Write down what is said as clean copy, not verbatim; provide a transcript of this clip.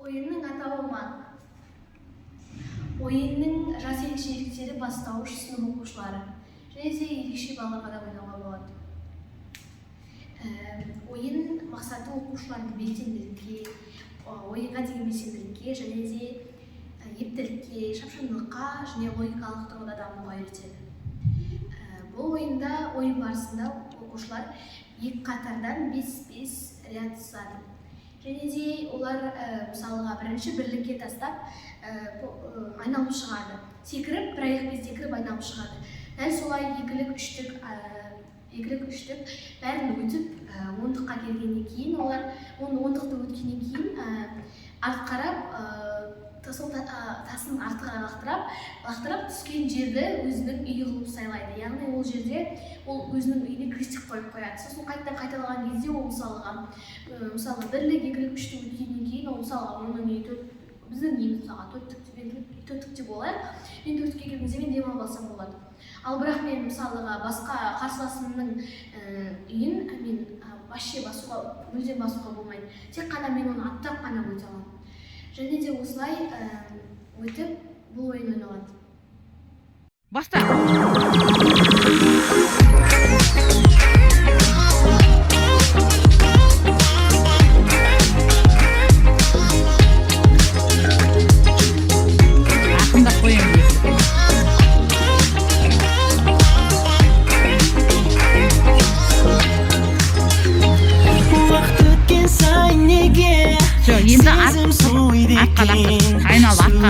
Ойынның атауы ма? Ойынның жас ерекшеліктері бастауыш сынып оқушылары және де ерекше балаларға да ойнауға болады. Ойын мақсаты оқушыларды белсенділікке, ойынға деген белсенділікке және де ептілікке, шапшаңдылыққа және логикалық тұрғыда дамуға үйретеді. Бұл ойында ойын барысында оқушылар екі қатардан 5-5 ряд сызады. Және де олар мысалға бірінші бірлікке тастап айналып шығады. Секіріп, бір аяқ кезде кіріп айналып шығады. Дәл солай екілік, үштік бәрін өтіп, ондыққа келгеннен кейін, олар ондықты өткеннен кейін артқарап, тасын артқара лақтырып түскен жерді өзінің үйі қылып сайлайды. Яғни ол жерде ол өзінің үйіне крестик қойып қояды. Сосын қайталаған кезде ол мысалға бірлік, екілік, үштік өткеннен кейін ол мысалға оның үйі біздің үйіміз мысалға төрттікте болайық. Мен төртке келген кезде мен демалып алсам болады. Ал бірақ мен мысалға басқа қарсыласымның үйін мен мүлдем басуға болмайды. Тек қана мен оны аттап қана өте аламын. Және де осылай өтіп бұл ойын ойналады. Баста! Ақындап қояйын дейсіз. Енді артқа айналып артқа.